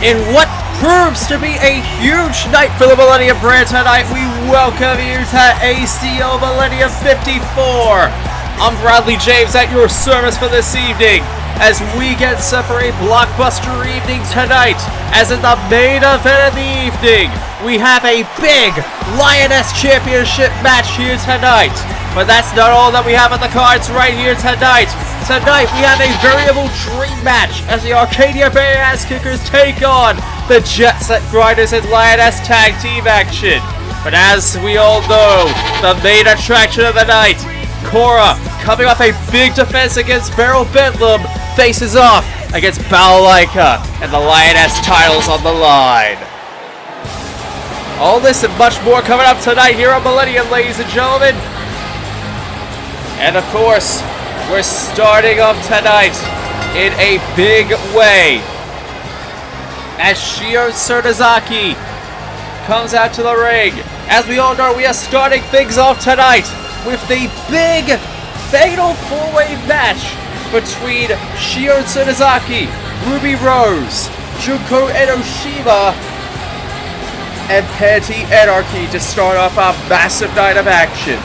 In what proves to be a huge night for the Millennium brand tonight, we welcome you to ACL Millennium 54. I'm Bradley James at your service for this evening, as we get set for a blockbuster evening tonight. As in the main event of the evening, we have a big Lioness Championship match here tonight. But that's not all that we have on the cards right here tonight. Tonight we have a variable dream match as the Arcadia Bay Ass Kickers take on the Jet Set Grinders in Lioness Tag Team action. But as we all know, the main attraction of the night, Korra, coming off a big defense against Beryl Bedlam, faces off against Balaika, and the Lioness titles on the line. All this and much more coming up tonight here on Millennium, ladies and gentlemen. And of course, we're starting off tonight in a big way as Shion Sonozaki comes out to the ring. As we all know, we are starting things off tonight with the big fatal four-way match between Shion Sonozaki, Ruby Rose, Junko Enoshima, and Panty Anarchy to start off our massive night of action.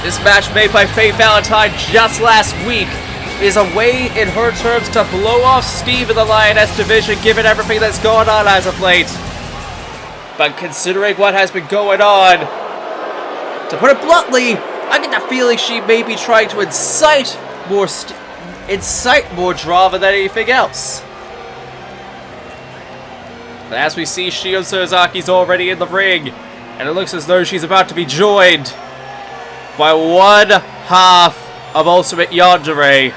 This match made by Faye Valentine just last week is a way in her terms to blow off steam in the Lioness division given everything that's going on as of late. But considering what has been going on, to put it bluntly, I get the feeling she may be trying to incite more drama than anything else. But as we see, Shion Sonozaki's already in the ring, and it looks as though she's about to be joined by one half of Ultimate Yandere.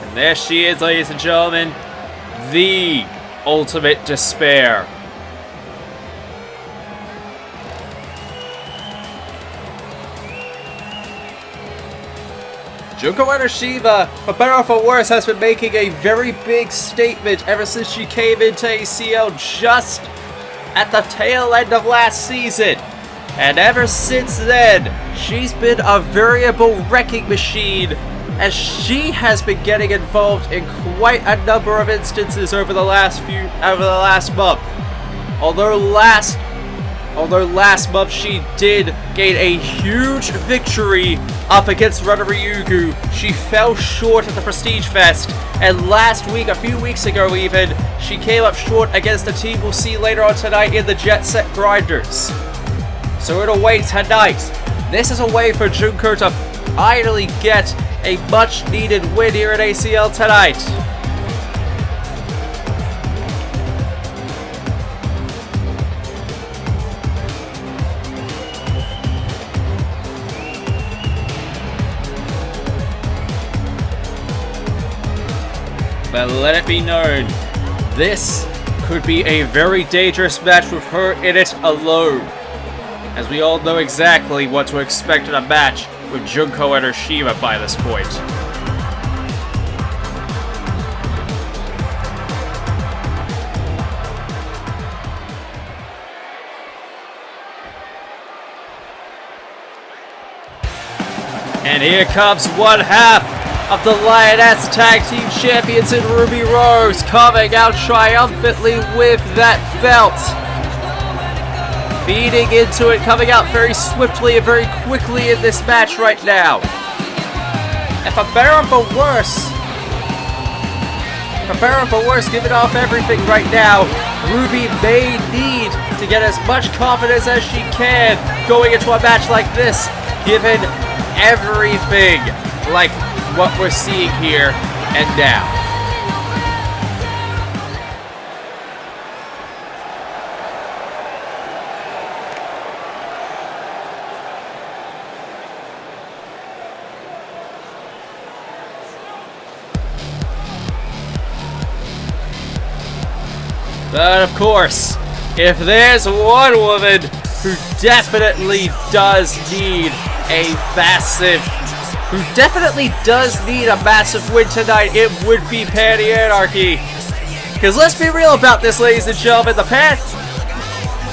And there she is, ladies and gentlemen, the Ultimate Despair. Junko Enoshima, for better or for worse, has been making a very big statement ever since she came into ACL just at the tail end of last season. And ever since then, she's been a variable wrecking machine as she has been getting involved in quite a number of instances over the last month. Although last month she did gain a huge victory up against Ryugu, she fell short at the Prestige Fest, and last week, a few weeks ago even, she came up short against a team we'll see later on tonight in the Jet Set Grinders. So in a way tonight, this is a way for Junko to finally get a much needed win here at ACL tonight. But let it be known, this could be a very dangerous match with her in it alone, as we all know exactly what to expect in a match with Junko and Enoshima by this point. And here comes one half of the Lioness Tag Team Champions in Ruby Rose, coming out triumphantly with that belt. Feeding into it, coming out very swiftly and very quickly in this match right now. And for better or for worse, giving off everything right now, Ruby may need to get as much confidence as she can going into a match like this, given everything like what we're seeing here and now. But of course, if there's one woman who definitely does need a massive win tonight, it would be Panty Anarchy. Because let's be real about this, ladies and gentlemen, the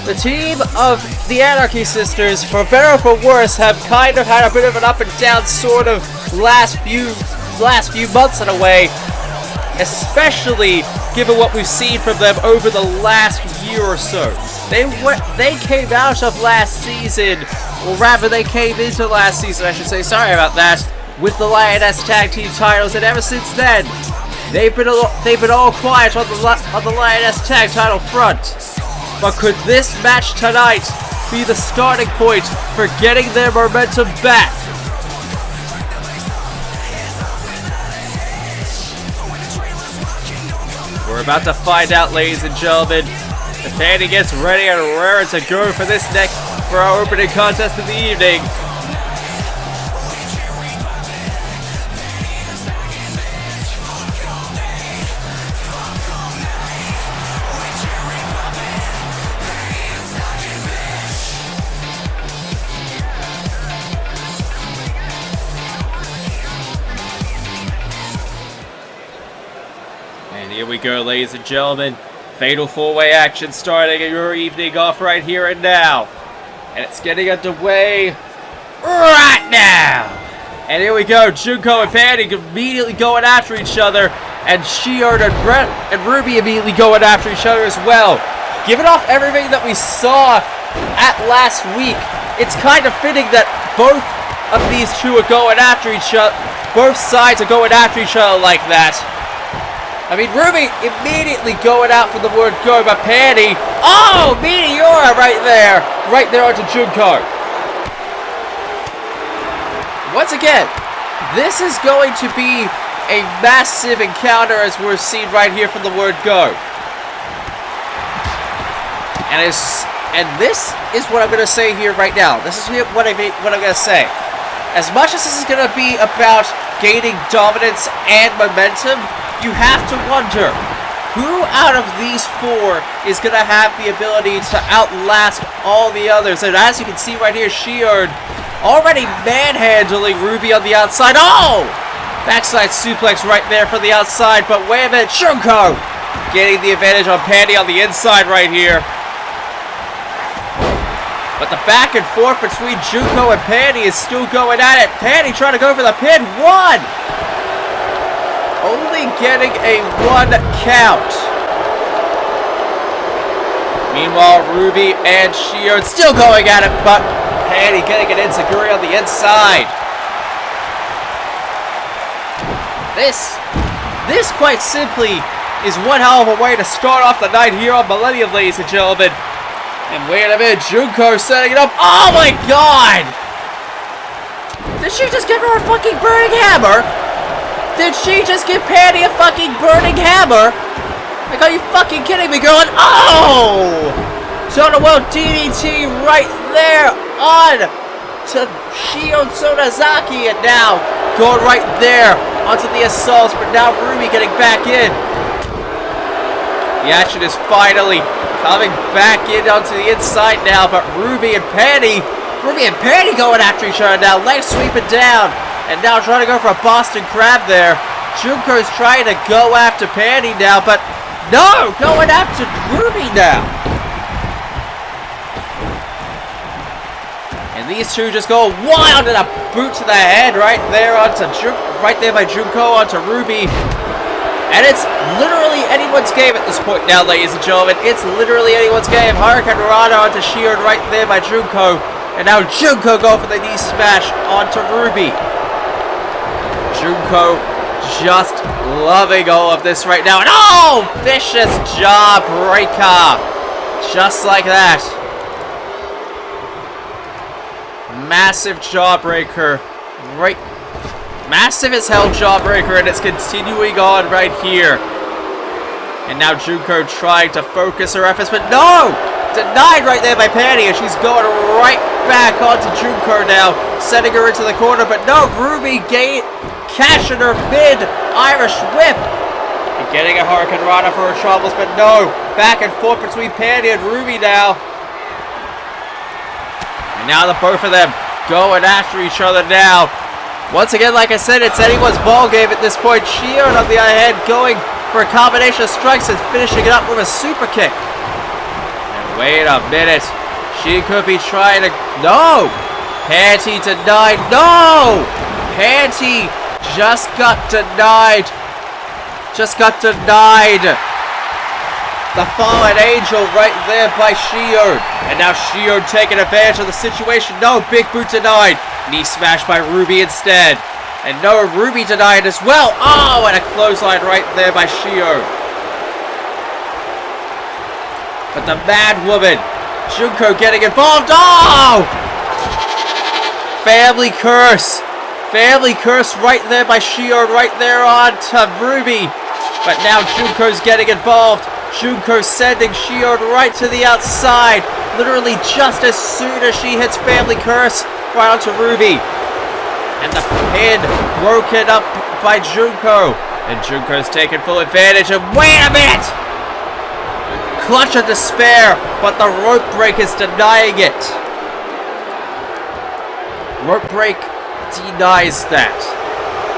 The team of the Anarchy Sisters, for better or for worse, have kind of had a bit of an up and down sort of last few months in a way, especially given what we've seen from them over the last year or so. They came out of last season, or rather they came into last season, I should say, sorry about that, with the Lioness Tag Team titles, and ever since then, they've been all quiet on the Lioness Tag title front. But could this match tonight be the starting point for getting their momentum back? We're about to find out, ladies and gentlemen. The Panty gets ready and raring to go for our opening contest of the evening. Here we go, ladies and gentlemen. Fatal 4-way action starting your evening off right here and now. And it's getting underway right now. And here we go. Junko and Panty immediately going after each other. And Shion and Ruby immediately going after each other as well. Given off everything that we saw at last week, it's kind of fitting that both of these two are going after each other. Both sides are going after each other like that. I mean, Ruby immediately going out for the word go, but Panty, oh, Meteora right there onto Junko. Once again, this is going to be a massive encounter as we're seeing right here from the word go. And this is what I'm going to say here right now. This is what I'm going to say. As much as this is going to be about gaining dominance and momentum, you have to wonder, who out of these four is going to have the ability to outlast all the others? And as you can see right here, Shion already manhandling Ruby on the outside. Oh! Backside suplex right there for the outside, but wait a minute, Junko getting the advantage on Panty on the inside right here. But the back and forth between Junko and Panty is still going at it. Panty trying to go for the pin. One! Only getting a 1 count. Meanwhile, Ruby and Shion still going at it, but Panty getting an enziguri on the inside. This quite simply is one hell of a way to start off the night here on Millennium, ladies and gentlemen. And wait a minute, Junko setting it up. Oh my god! Did she just give her a fucking burning hammer? Did she just give Panty a fucking burning hammer? Like, are you fucking kidding me, girl? And oh! Total World DDT right there on to Shion Sonozaki, and now going right there onto the assaults, but now Ruby getting back in. The action is finally coming back in onto the inside now, but Ruby and Panty going after each other now, legs sweeping down. And now trying to go for a Boston Crab there. Junko's trying to go after Panty now, but no! Going after Ruby now. And these two just go wild and a boot to the head right there by Junko onto Ruby. And it's literally anyone's game at this point now, ladies and gentlemen. It's literally anyone's game. Hurricane Rana onto Shion right there by Junko. And now Junko going for the knee smash onto Ruby. Junko just loving all of this right now. And oh! Vicious jawbreaker. Just like that. Massive jawbreaker. Right. Massive as hell jawbreaker, and it's continuing on right here. And now Junko trying to focus her efforts, but no! Denied right there by Panty, and she's going right back onto Junko now, sending her into the corner, but no, Ruby cashing her mid-Irish whip. And getting a Hurricane Rana for her troubles, but no, back and forth between Panty and Ruby now. And now the both of them going after each other now. Once again, like I said, it's anyone's ball game at this point. Shion on the other hand going for a combination of strikes and finishing it up with a super kick. And Wait a minute. She could be trying to... No! Panty denied. No! Panty just got denied. Just got denied. The fallen angel right there by Shion. And now Shion taking advantage of the situation. No, big boot denied. Knee smash by Ruby instead. And no, Ruby denied as well. Oh, and a clothesline right there by Shion. But the mad woman, Junko, getting involved. Oh! Family curse. Family curse right there by Shion, right there on to Ruby. But now Junko's getting involved. Junko sending Shion right to the outside. Literally just as soon as she hits family curse, right onto Ruby. And the pin broken up by Junko. And Junko's taking full advantage of... Wait a minute! Clutch of despair, but the rope break is denying it. Rope break denies that.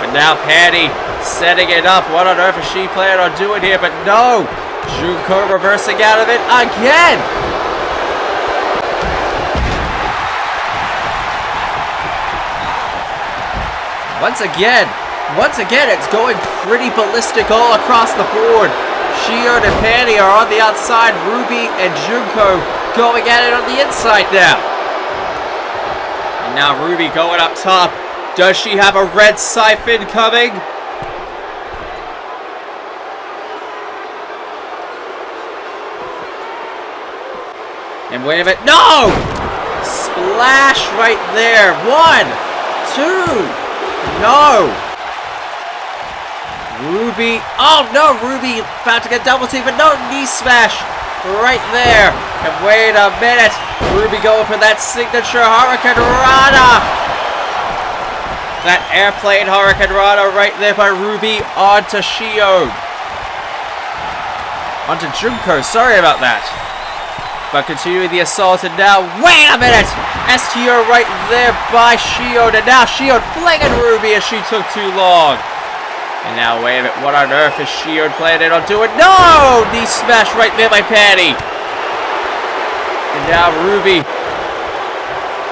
But now Panty setting it up. What on earth is she planning on doing here? But no! Junko reversing out of it again! Once again, it's going pretty ballistic all across the board. Shion and Panty are on the outside. Ruby and Junko going at it on the inside now. And now Ruby going up top. Does she have a red siphon coming? And wait a minute. No! Splash right there. 1, 2. No! Ruby. Oh no, Ruby about to get double teamed, but no, knee smash right there. And wait a minute. Ruby going for that signature Hurricane Rana. That airplane Hurricane Rana right there by Ruby onto Shion. Onto Junko, sorry about that. But continuing the assault, and now, wait a minute! STO right there by Shion, and now Shion flinging Ruby as she took too long. And now, wait a minute, what on earth is Shion planning on doing? No! Knee smash right there by Panty. And now Ruby.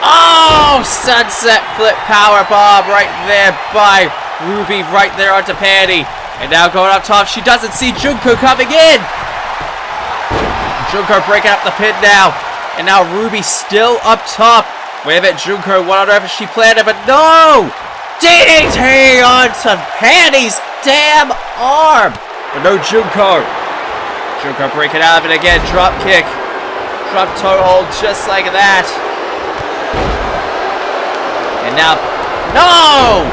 Oh! Sunset flip powerbomb right there by Ruby, right there onto Panty. And now going up top, she doesn't see Junko coming in. Junko breaking up the pin now. And now Ruby still up top. Wait a minute, Junko, what on earth is she planning? But no! DDT onto Panty's damn arm. But no Junko. Junko breaking out of it again. Drop kick. Drop toe hold just like that. And now, no!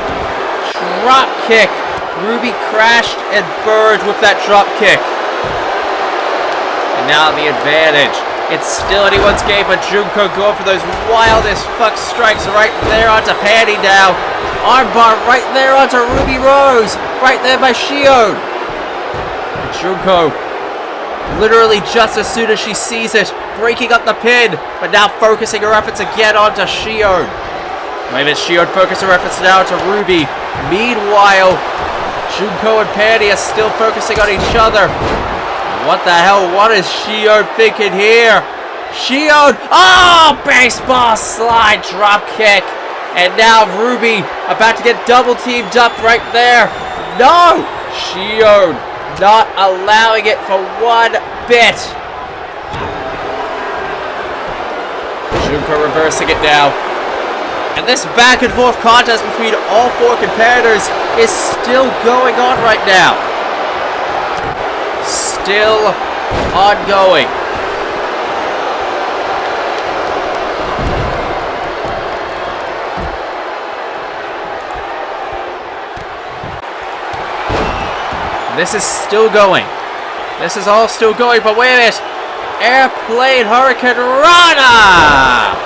Drop kick. Ruby crashed and burned with that drop kick. And now the advantage. It's still anyone's game, but Junko going for those wildest fuck strikes right there onto Panty now. Armbar right there onto Ruby Rose. Right there by Shion. And Junko, literally just as soon as she sees it, breaking up the pin, but now focusing her efforts again onto Shion. Wait a minute, Shion focusing her efforts now to Ruby. Meanwhile, Junko and Panty are still focusing on each other. What the hell? What is Shion thinking here? Shion! Oh! Baseball slide drop kick. And now Ruby about to get double teamed up right there. No! Shion not allowing it for one bit. Junko reversing it now. And this back and forth contest between all four competitors is still going on right now. Still ongoing. This is still going. This is all still going, but wait a minute. Airplane Hurricane Rana!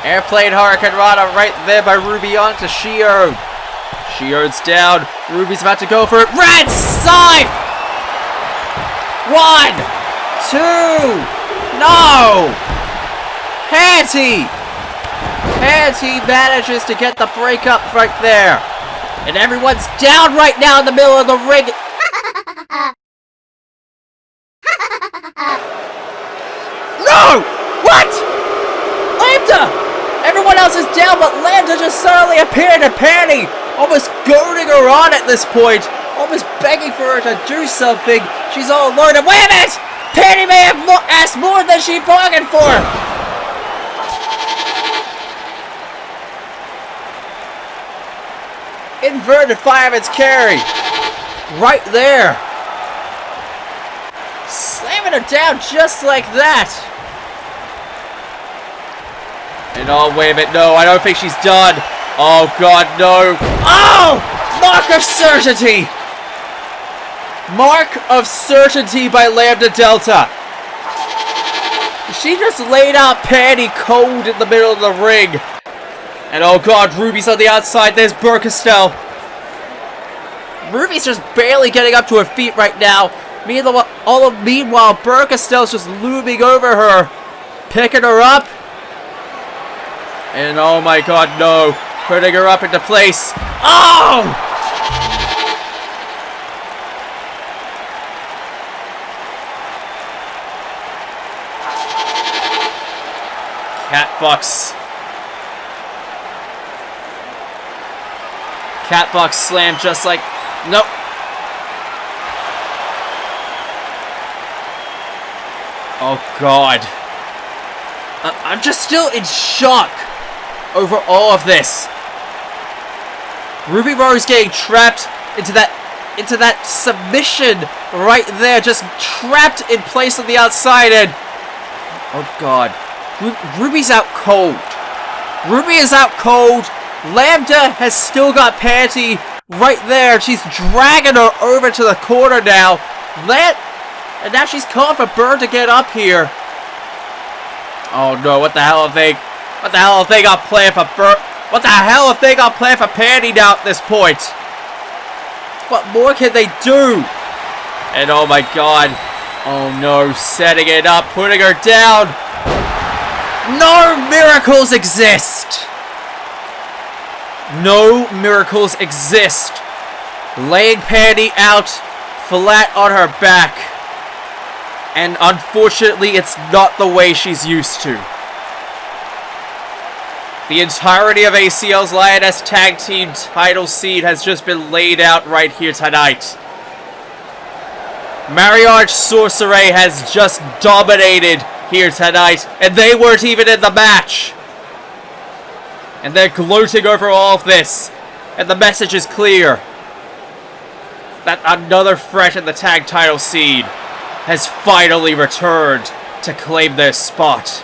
Airplane Hurricane Rana right there by Ruby onto Shion. Shion's down. Ruby's about to go for it. Red Scythe! 1, 2, no! Panty! Panty manages to get the breakup right there. And everyone's down right now in the middle of the ring. no! What? Lambda! Everyone else is down, but Lambda just suddenly appeared at Panty, almost goading her on at this point, almost begging for her to do something. She's all alone, and wait a minute! Panty may have asked more than she bargained for! Inverted fireman's carry. Right there. Slamming her down just like that. And oh, wait a minute. No, I don't think she's done. Oh, God, no. Oh! Mark of certainty. Mark of certainty by Lambda Delta. She just laid out Panty cold in the middle of the ring. And oh God, Ruby's on the outside. There's Burkestel. Ruby's just barely getting up to her feet right now. Meanwhile, Burkestel's just looming over her, picking her up. And oh my God, no. Putting her up into place. Oh! Catbox. Catbox slam just like... Nope. Oh, God. I'm just still in shock over all of this. Ruby Rose getting trapped into that submission right there. Just trapped in place on the outside. And... oh, God. Ruby's out cold. Ruby is out cold. Lambda has still got Panty right there. She's dragging her over to the corner now. And now she's calling for Bird to get up here. Oh no, what the hell have they got planned for Bird? What the hell have they got planned for Panty now at this point? What more can they do? And oh my God. Oh no, setting it up, putting her down. No miracles exist. No miracles exist. Laying Panty out flat on her back. And unfortunately, it's not the way she's used to. The entirety of ACL's Lioness Tag Team title seed has just been laid out right here tonight. Mariage Sorcerer has just dominated here tonight, and they weren't even in the match. And they're gloating over all of this. And the message is clear. That another threat in the tag title seed has finally returned to claim their spot.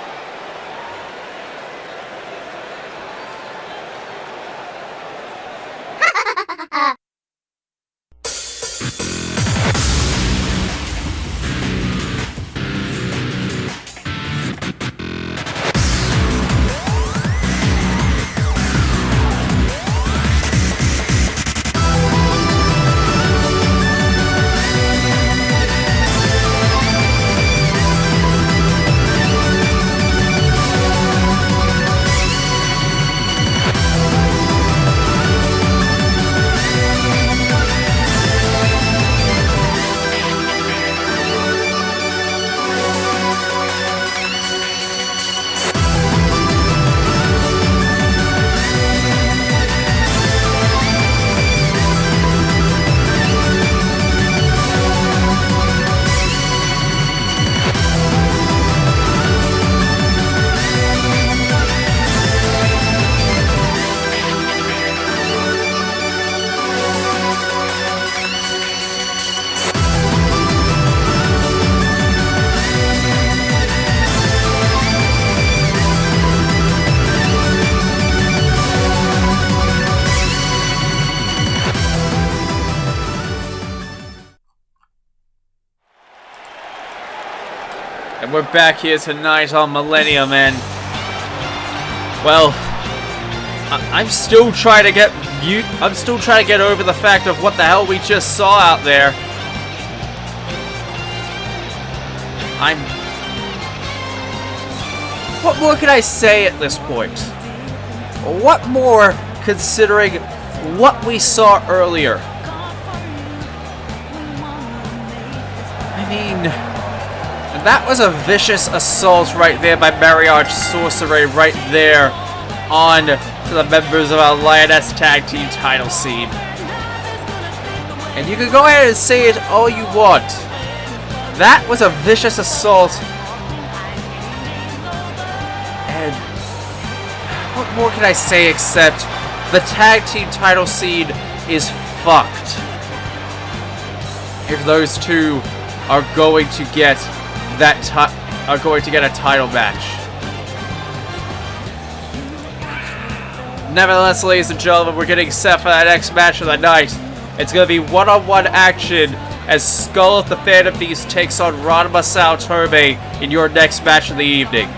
And we're back here tonight on Millennium, and well, I'm still trying to get over the fact of what the hell we just saw out there. What more can I say at this point? What more, considering what we saw earlier? I mean, And that was a vicious assault right there by Marriage Sorcery right there on to the members of our Lioness Tag Team title scene. And you can go ahead and say it all you want. That was a vicious assault. And what more can I say except the tag team title scene is fucked. If those two are going to get a title match. Nevertheless, ladies and gentlemen, we're getting set for that next match of the night. It's going to be one-on-one action as Skull of the Phantom Beast takes on Ranma Saotome in your next match of the evening.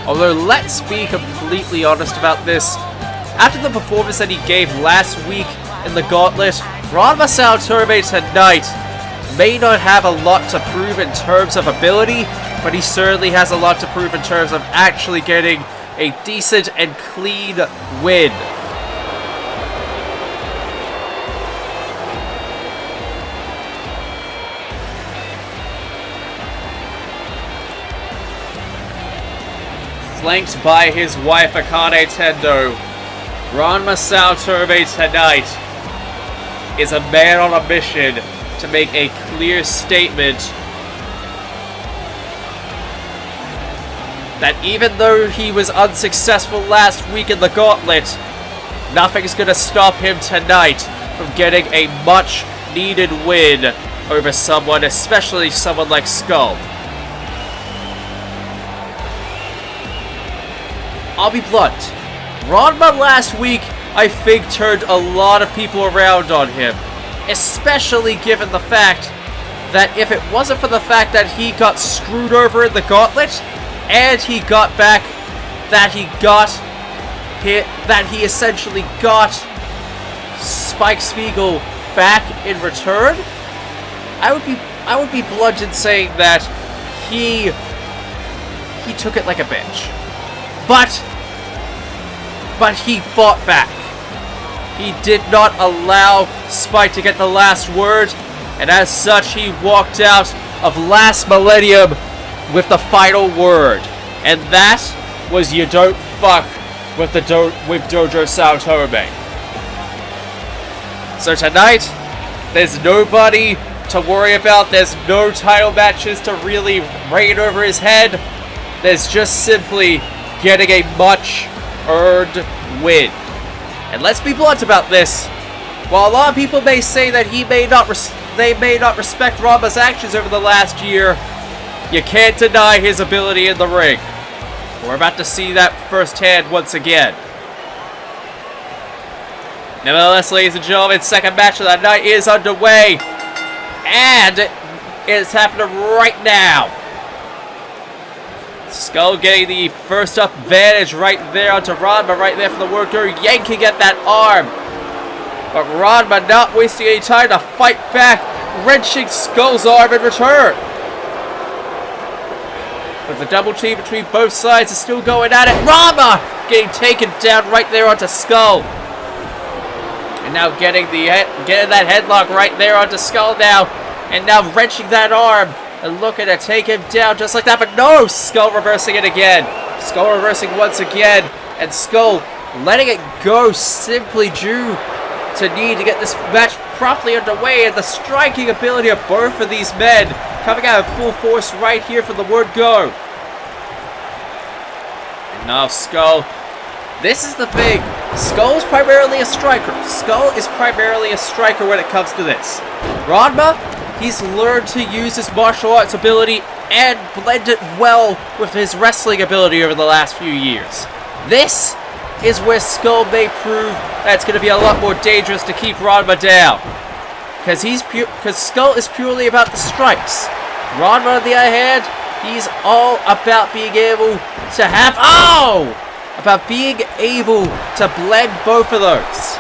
Although, let's be completely honest about this. After the performance that he gave last week in the Gauntlet, Ranma Saotome tonight may not have a lot to prove in terms of ability, but he certainly has a lot to prove in terms of actually getting a decent and clean win. Flanked by his wife Akane Tendo, Ranma Saotome tonight is a man on a mission to make a clear statement that even though he was unsuccessful last week in the Gauntlet, nothing's going to stop him tonight from getting a much needed win over someone, especially someone like Skull. I'll be blunt. Ranma last week, I think, turned a lot of people around on him. Especially given the fact that if it wasn't for the fact that he got screwed over in the Gauntlet, and he got back, that he essentially got Spike Spiegel back in return, I would be blunt in saying that he took it like a bitch. But he fought back. He did not allow Spike to get the last word, and as such, he walked out of last Millennium with the final word, and that was you don't fuck with Dojo Saotome. So tonight, there's nobody to worry about. There's no title matches to really reign over his head. There's just simply getting a much-earned win. And let's be blunt about this. While a lot of people may say that they may not respect Ranma's actions over the last year, you can't deny his ability in the ring. We're about to see that firsthand once again. Nevertheless, ladies and gentlemen, second match of the night is underway. And it's happening right now. Skull getting the first up advantage right there onto Ranma, right there for the worker, yanking at that arm. But Ranma not wasting any time to fight back, wrenching Skull's arm in return. But the double team between both sides is still going at it. Ranma getting taken down right there onto Skull. And now getting that headlock right there onto Skull now. And now wrenching that arm. And looking to take him down just like that, but no! Skull reversing it again. Skull reversing once again. And Skull letting it go simply due to need to get this match properly underway. And the striking ability of both of these men coming out of full force right here for the word go. And now Skull. This is the thing. Skull's primarily a striker. Skull is primarily a striker when it comes to this. Ranma, he's learned to use his martial arts ability and blend it well with his wrestling ability over the last few years. This is where Skull may prove that it's going to be a lot more dangerous to keep Ranma down. Because Skull is purely about the strikes. Ranma, on the other hand, he's all about being able to have... Oh! About being able to blend both of those.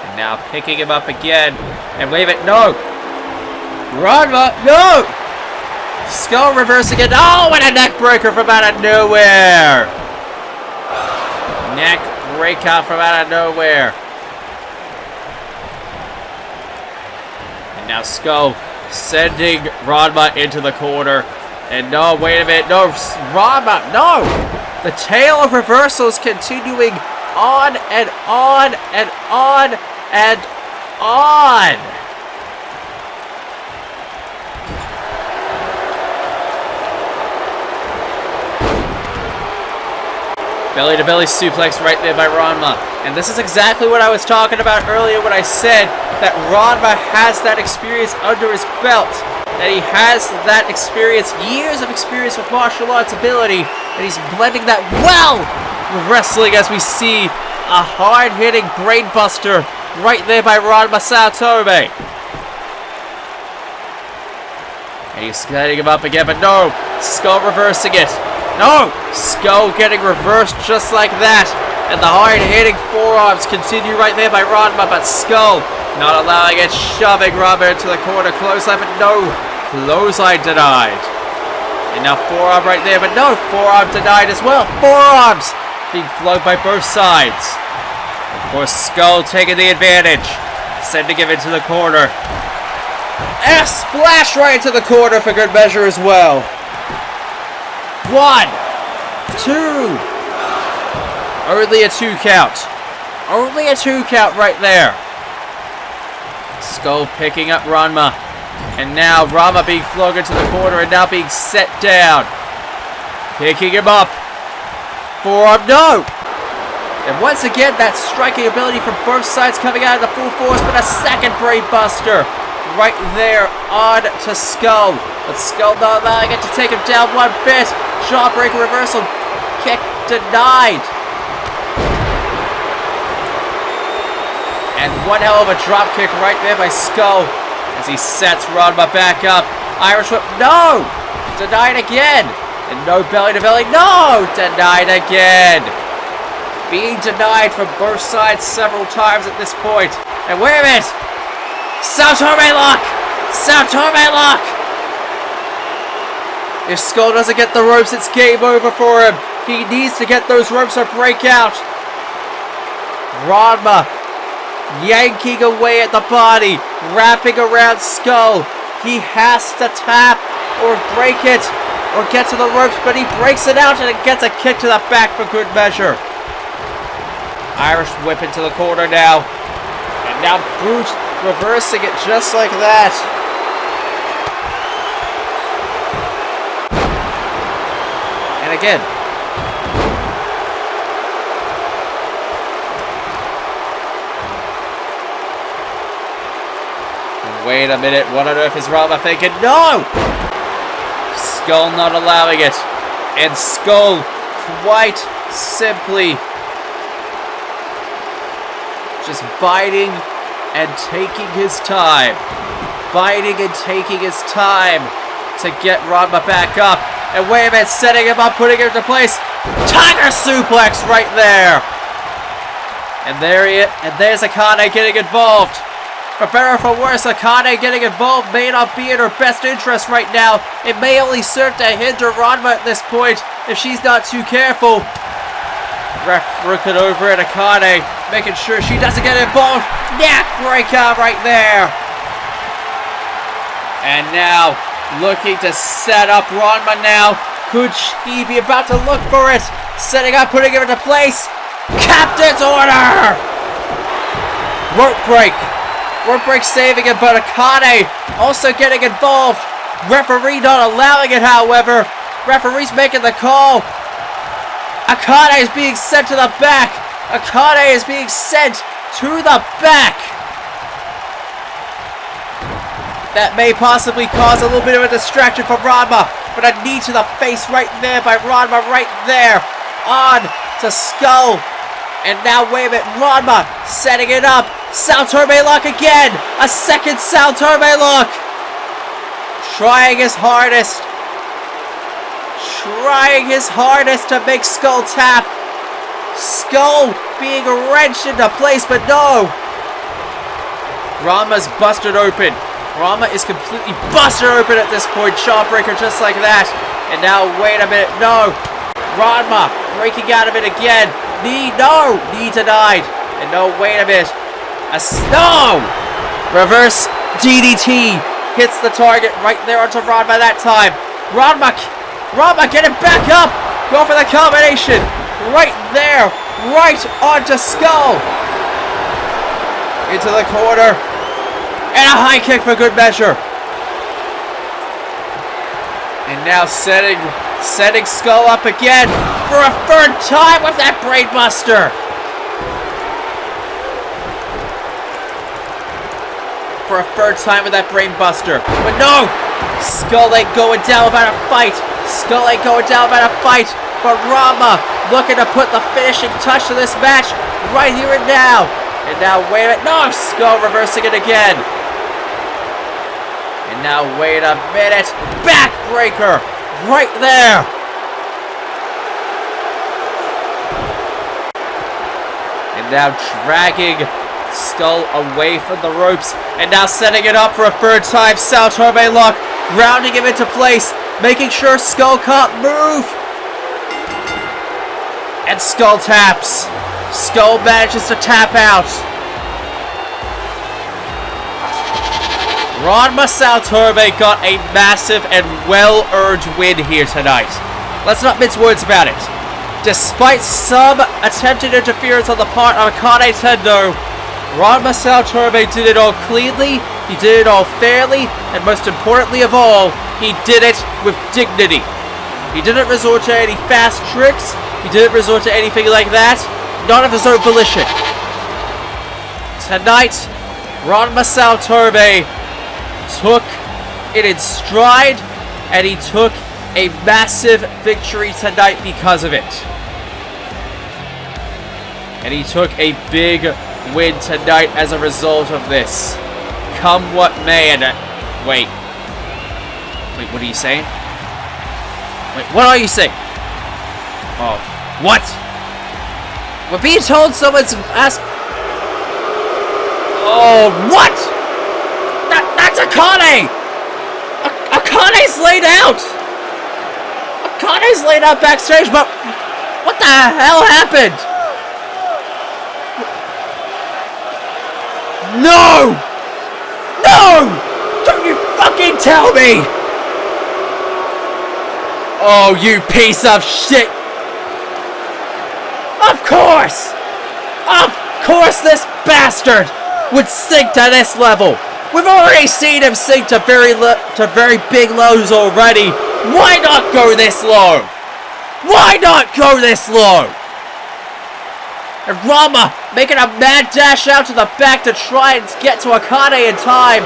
And now picking him up again. And wave it. No! Ranma, no! Skull reversing it. Oh, and a neck breaker from out of nowhere. Neck breakout from out of nowhere. And now Skull sending Ranma into the corner. And no, wait a minute. No, Ranma, no. The tail of reversals continuing on and on and on and on. Belly-to-belly suplex right there by Ranma. And this is exactly what I was talking about earlier when I said that Ranma has that experience under his belt. That he has that experience, years of experience with martial arts ability, and he's blending that well with wrestling as we see a hard-hitting brainbuster right there by Ranma Saotome. And he's setting him up again, but no, Skull reversing it. No! Skull getting reversed just like that. And the hard-hitting forearms continue right there by Ranma, but Skull not allowing it, shoving Ranma into the corner. Clothesline, but no. Clothesline denied. And now forearm right there, but no. Forearm denied as well. Forearms being flowed by both sides. Of course, Skull taking the advantage. Sending him into the corner. And a splash right into the corner for good measure as well. 1, 2. Only a 2 count. Only a 2 count right there. Skull picking up Ranma. And now Ranma being flung into the corner and now being set down. Picking him up. Forearm, no! And once again, that striking ability from both sides coming out of the full force, but a second brainbuster right there on to Skull. But Skull not allowing it to take him down one bit. Jawbreaker reversal. Kick denied. And one hell of a drop kick right there by Skull as he sets Ranma back up. Irish whip. No! Denied again. And no belly to belly. No! Denied again. Being denied from both sides several times at this point. And wait a minute. Saotome lock! Saotome lock! If Skull doesn't get the ropes, it's game over for him. He needs to get those ropes or break out. Ranma yanking away at the body, wrapping around Skull. He has to tap or break it or get to the ropes, but he breaks it out and it gets a kick to the back for good measure. Irish whip into the corner now. And now Boot reversing it just like that. And again. And wait a minute. What on earth is Ranma thinking? No! Skull not allowing it. And Skull quite simply just biting and taking his time. Biting and taking his time to get Ranma back up. And wait a minute, setting him up, putting him into place. Tiger suplex right there. And there he is. And there's Akane getting involved. For better or for worse, Akane getting involved may not be in her best interest right now. It may only serve to hinder Ranma at this point if she's not too careful. Ref looking over at Akane, making sure she doesn't get involved. Neck breakout right there. And now, looking to set up Ranma now. Could she be about to look for it? Setting up, putting him into place. Captain's order! Rope break. Rope break saving it, but Akane also getting involved. Referee not allowing it, however. Referee's making the call. Akane is being sent to the back. Akane is being sent to the back. That may possibly cause a little bit of a distraction for Ranma, but a knee to the face right there by Ranma right there. On to Skull. And now, wait a minute, Ranma setting it up. Saotome lock again. A second Saotome lock. Trying his hardest. Trying his hardest to make Skull tap. Skull being wrenched into place, but no. Ranma's busted open. Rama is completely busted open at this point. Jawbreaker just like that. And now, wait a minute. No. Ranma breaking out of it again. Knee. No. Knee denied. And no, wait a minute. No. Reverse DDT. Hits the target right there onto Ranma that time. Ranma getting back up. Go for the combination. Right there. Right onto Skull. Into the corner. And a high kick for good measure. And now setting Skull up again for a third time with that brain buster. For a third time with that brain buster. But no! Skull ain't going down without a fight. Skull ain't going down without a fight. But Rama looking to put the finishing touch to this match right here and now. And now, wait a minute. No! Skull reversing it again. And now, wait a minute. Backbreaker! Right there! And now dragging Skull away from the ropes. And now setting it up for a third time. Saltorbe lock. Grounding him into place. Making sure Skull can't move. And Skull taps. Skull manages to tap out. Ranma Saltorbe got a massive and well-earned win here tonight. Let's not mince words about it. Despite some attempted interference on the part of Akane Tendo, Ranma Saltorbe did it all cleanly, he did it all fairly, and most importantly of all, he did it with dignity. He didn't resort to any fast tricks, he didn't resort to anything like that, not of his own volition. Tonight, Ranma Saltorbe took it in stride, and he took a massive victory tonight because of it. And he took a big win tonight as a result of this. Come what may, and wait, what are you saying? Wait, what are you saying? Oh, what? We're being told someone's asked. Oh, what? That's Akane! Akane's laid out! Akane's laid out backstage, but what the hell happened? No! No! Don't you fucking tell me! Oh, you piece of shit! Of course! Of course this bastard would sink to this level! We've already seen him sink to very big lows already. Why not go this low? Why not go this low? And Rama making a mad dash out to the back to try and get to Akane in time.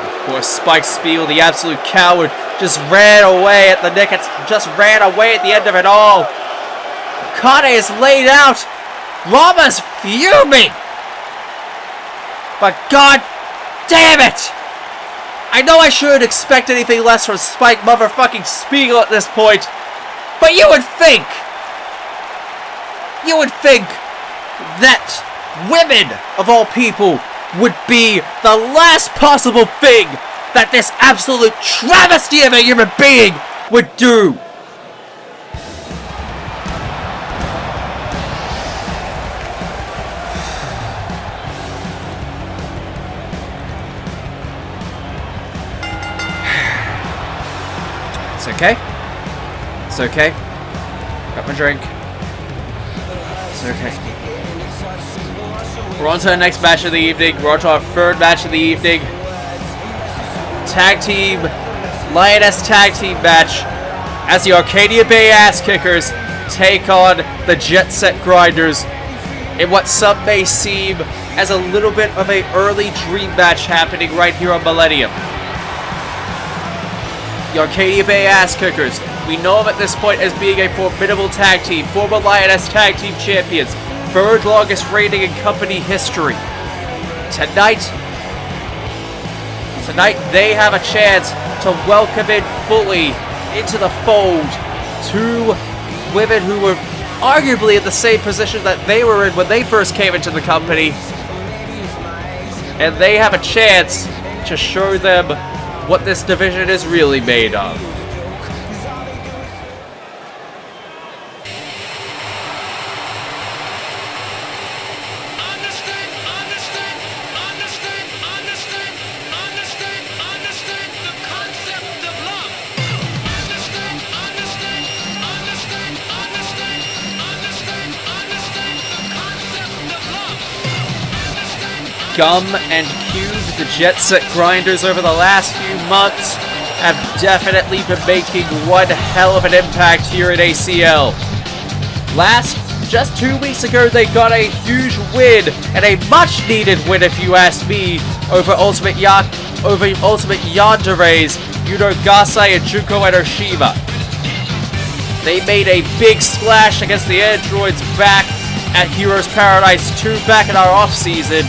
Of course, Spike Spiegel, the absolute coward, just ran away at the end of it all. Akane is laid out. Rama's fuming. But god damn it! I know I shouldn't expect anything less from Spike motherfucking Spiegel at this point, but you would think that women, of all people, would be the last possible thing that this absolute travesty of a human being would do. It's okay. It's okay. Got my drink. It's okay. We're on to the next match of the evening. We're on to our third match of the evening. Tag team, Lioness tag team match as the Arcadia Bay Ass Kickers take on the Jet Set Grinders in what some may seem as a little bit of an early dream match happening right here on Millennium. The Arcadia Bay Ass Kickers, we know them at this point as being a formidable tag team, former Lioness tag team champions, third longest reigning in company history. Tonight they have a chance to welcome in fully into the fold two women who were arguably in the same position that they were in when they first came into the company. And they have a chance to show them what this division is really made of. Gum and Cube, the Jet Set Grinders over the last few months, have definitely been making one hell of an impact here at ACL. Just 2 weeks ago, they got a huge win, and a much-needed win, if you ask me, over Ultimate Yandere's Gasai and Junko Enoshima. They made a big splash against the androids back at Heroes Paradise 2 back in our off-season.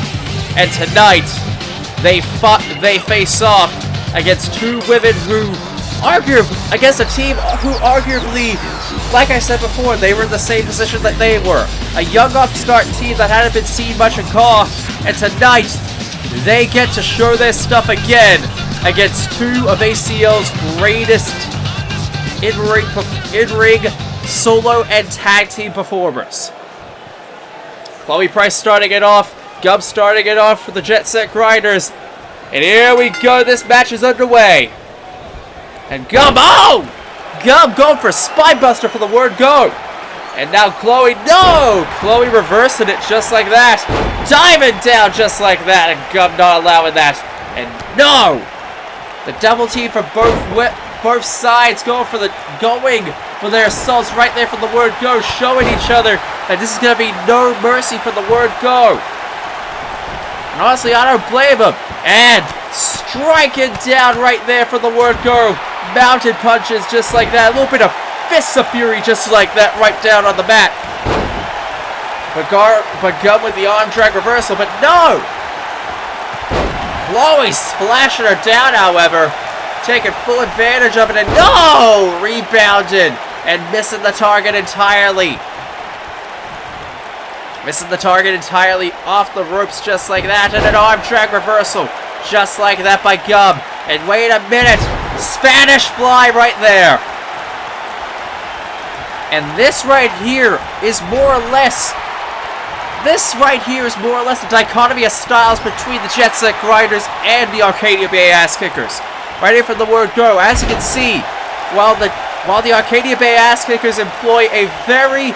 And tonight, they face off against two women against a team who arguably, like I said before, they were in the same position that they were. A young upstart team that hadn't been seen much in Korra, and tonight, they get to show their stuff again against two of ACL's greatest in-ring solo and tag team performers. Chloe Price starting it off. Gum starting it off for the Jet Set Grinders. And here we go. This match is underway. And Gum, Gum going for Spinebuster for the word go. And now Chloe, no! Chloe reversing it just like that. Diving down just like that. And Gum not allowing that. And no! The double team for both sides going for their assaults right there for the word go. Showing each other that this is going to be no mercy for the word go. And honestly, I don't blame him. And striking down right there for the word go. Mounted punches just like that. A little bit of Fists of Fury just like that right down on the mat. But Gum with the arm drag reversal. But no! Chloe splashing her down, however. Taking full advantage of it. And no! Rebounded. And missing the target entirely. Missing the target entirely off the ropes just like that. And an arm drag reversal just like that by Gum. And wait a minute. Spanish fly right there. And this right here is more or less a dichotomy of styles between the Jet Set Grinders and the Arcadia Bay Ass Kickers. Right here from the word go. As you can see, while the Arcadia Bay Ass Kickers employ a very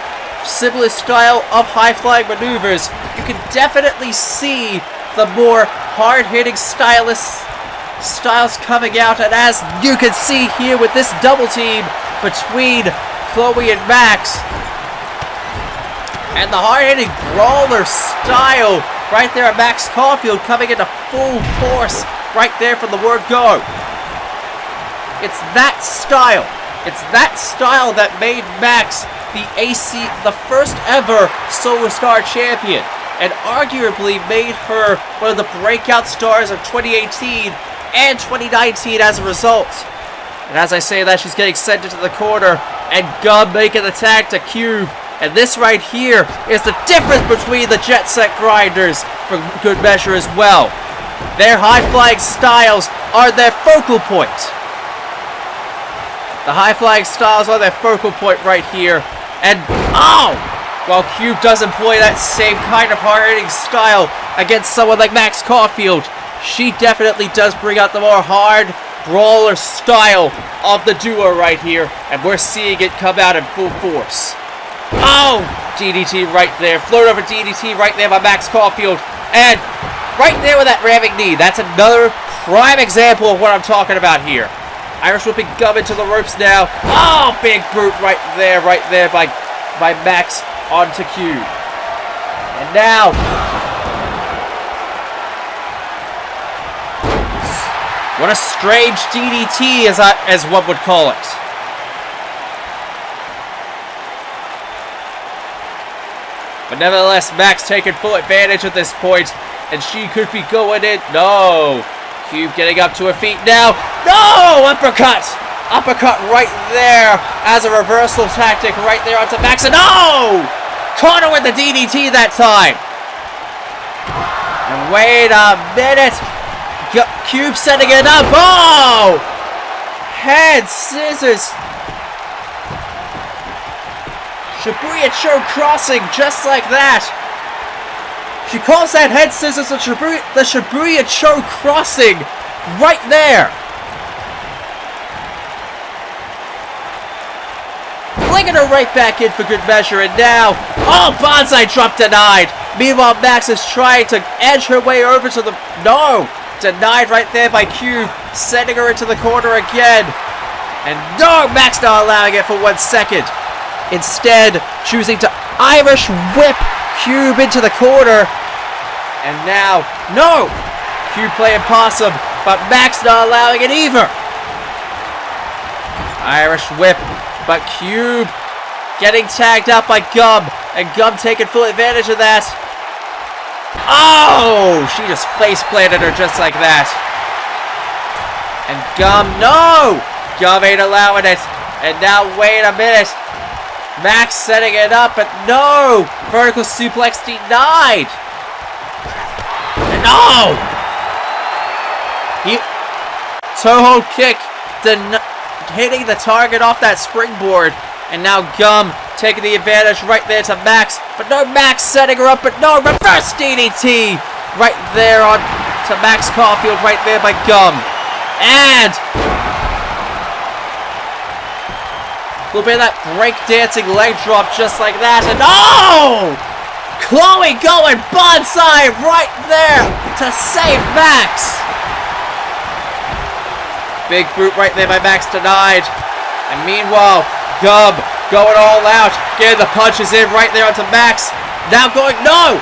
similar style of high-flying maneuvers, you can definitely see the more hard-hitting styles coming out. And as you can see here with this double team between Chloe and Max, and the hard-hitting brawler style right there at Max Caulfield coming into full force right there from the word go. It's that style. It's that style that made Max the first ever Solo Star champion, and arguably made her one of the breakout stars of 2018 and 2019 as a result. And as I say that, she's getting sent into the corner, and Gum making the tag to Cube. And this right here is the difference between the Jet Set Grinders for good measure as well. Their high-flying styles are their focal point. The high-flying styles are their focal point right here. And, while Cube does employ that same kind of hard-hitting style against someone like Max Caulfield, she definitely does bring out the more hard brawler style of the duo right here. And we're seeing it come out in full force. DDT right there. Float over DDT right there by Max Caulfield. And right there with that ramming knee. That's another prime example of what I'm talking about here. Irish whipping Gum into the ropes now. Big boot right there by Max onto Cube. And now, what a strange DDT, as one would call it. But nevertheless, Max taking full advantage at this point, and she could be going in. No. Cube getting up to her feet now. No! Uppercut! uppercut right there as a reversal tactic right there onto Max. And oh! Caught her with the DDT that time. And wait a minute. Cube setting it up. Oh! Head scissors. Shibuya Cho crossing just like that. She calls that head scissors the Shibuya Cho crossing right there. Flinging her right back in for good measure, and now, oh, bonsai drop denied. Meanwhile, Max is trying to edge her way over to the, no, denied right there by Cube, sending her into the corner again. And no, Max not allowing it for 1 second. Instead, choosing to Irish whip Cube into the corner. And now, no! Cube playing possum, but Max not allowing it either. Irish whip, but Cube getting tagged up by Gum. And Gum taking full advantage of that. Oh! She just face planted her just like that. And Gum, no! Gum ain't allowing it. And now, wait a minute. Max setting it up, but no! Vertical suplex denied! And no! Toe hold kick, hitting the target off that springboard. And now Gum taking the advantage right there to Max. But no, Max setting her up, but no, reverse DDT! Right there on to Max Caulfield, right there by Gum. And a little bit of that break-dancing leg drop just like that. And oh! Chloe going bonsai right there to save Max. Big boot right there by Max denied. And meanwhile, Gum going all out. Getting the punches in right there onto Max. Now going, no!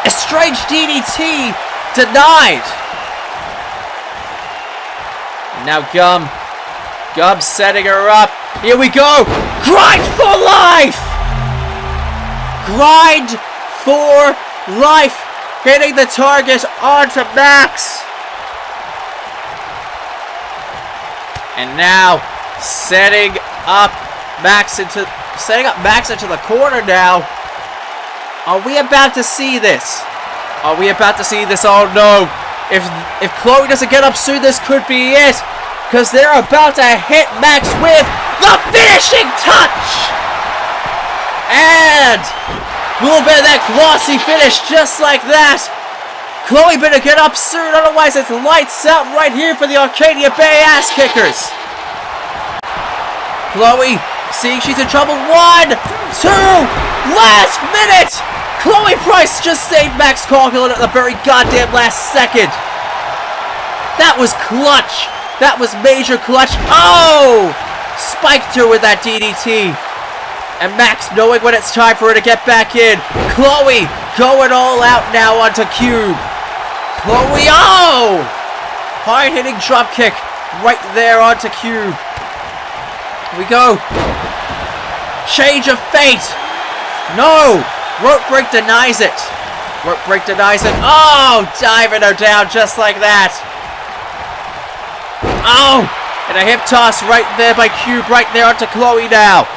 A strange DDT denied. And now Gum setting her up. Here we go. Grind for life. Grind for life. Hitting the target onto Max. And now setting up Max into the corner now. Are we about to see this? Are we about to see this? Oh no. If Chloe doesn't get up soon, this could be it. Because they're about to hit Max with the finishing touch! And a little bit of that glossy finish just like that. Chloe better get up soon, otherwise it's lights out right here for the Arcadia Bay ass kickers. Chloe, seeing she's in trouble. 1, 2, last minute! Chloe Price just saved Max Caulfield at the very goddamn last second. That was clutch. That was major clutch. Oh! Spiked her with that DDT. And Max knowing when it's time for her to get back in. Chloe going all out now onto Cube. Chloe, oh! Hard-hitting dropkick right there onto Cube. Here we go. Change of fate. No! Rope break denies it. Rope break denies it. Oh! Diving her down just like that. Oh! And a hip toss right there by Cube, right there onto Chloe now.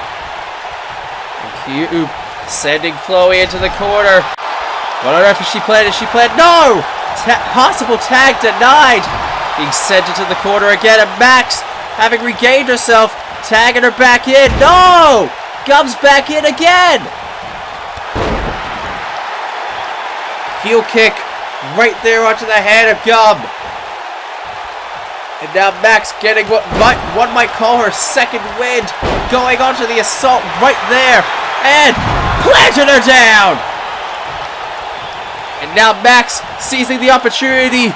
And Cube sending Chloe into the corner. What on earth is she playing? Is she playing? No! Possible tag denied. Being sent into the corner again. And Max, having regained herself, tagging her back in. No! Gum's back in again. Heel kick right there onto the head of Gum. And now Max getting what one might call her second wind, going onto the assault right there, and planting her down. And now Max seizing the opportunity.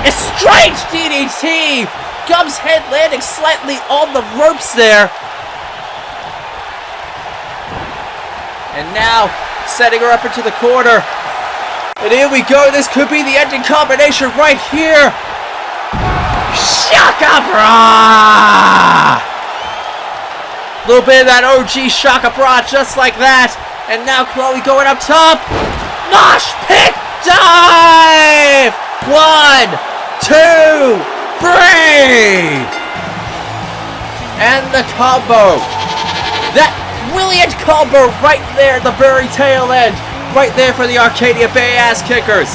A strange DDT. Gum's head landing slightly on the ropes there. And now setting her up into the corner. And here we go. This could be the ending combination right here. Shaka Bra! Little bit of that OG Shaka Bra just like that. And now Chloe going up top. Mosh pit dive! 1, 2, 3! And the combo. That brilliant combo right there at the very tail end. Right there for the Arcadia Bay ass kickers.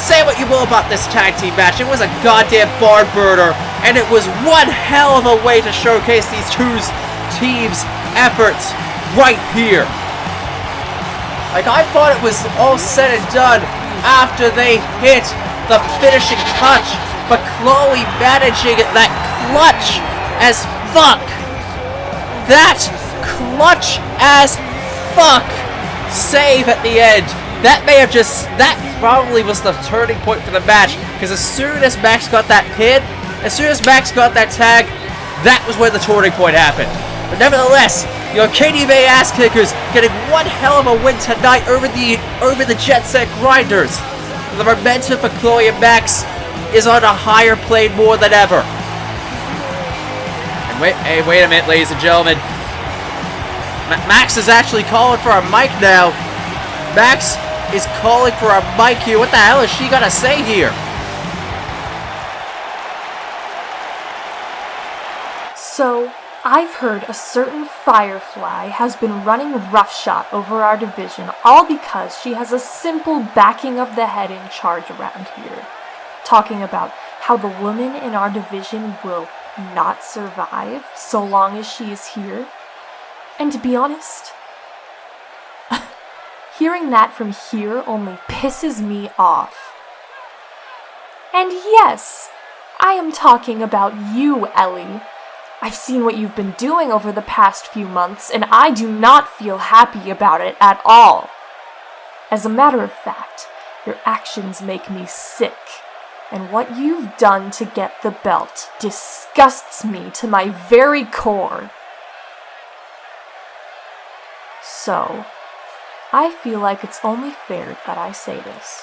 Say what you will about this tag team match. It was a goddamn barn burner. And it was one hell of a way to showcase these two teams' efforts right here. Like, I thought it was all said and done after they hit the finishing touch. But Chloe managing that clutch as fuck. That clutch as fuck save at the end. That probably was the turning point for the match. Because as soon as Max got that pin, as soon as Max got that tag, that was where the turning point happened. But nevertheless, the Arcadia Bay ass kickers getting one hell of a win tonight over the Jet Set Grinders. The momentum for Chloe and Max is on a higher plane more than ever. And wait a minute, ladies and gentlemen. Max is actually calling for a mic now. Max is calling for a mic here. What the hell is she gonna say here? So, I've heard a certain Firefly has been running roughshod over our division, all because she has a simple backing of the head in charge around here. Talking about how the woman in our division will not survive so long as she is here. And to be honest, hearing that from here only pisses me off. And yes, I am talking about you, Ellie. I've seen what you've been doing over the past few months, and I do not feel happy about it at all. As a matter of fact, your actions make me sick, and what you've done to get the belt disgusts me to my very core. So, I feel like it's only fair that I say this.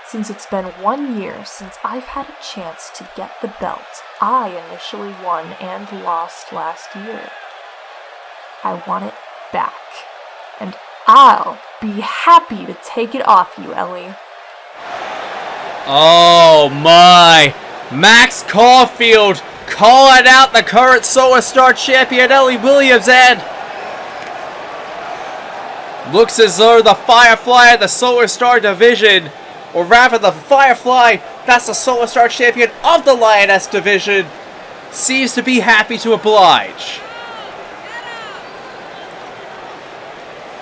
Since it's been 1 year since I've had a chance to get the belt I initially won and lost last year. I want it back, and I'll be happy to take it off you, Ellie. Oh my! Max Caulfield calling out the current Solar Star champion Ellie Williams, and looks as though the Firefly of the Solar Star division, or rather the Firefly that's the Solar Star champion of the Lioness division, seems to be happy to oblige.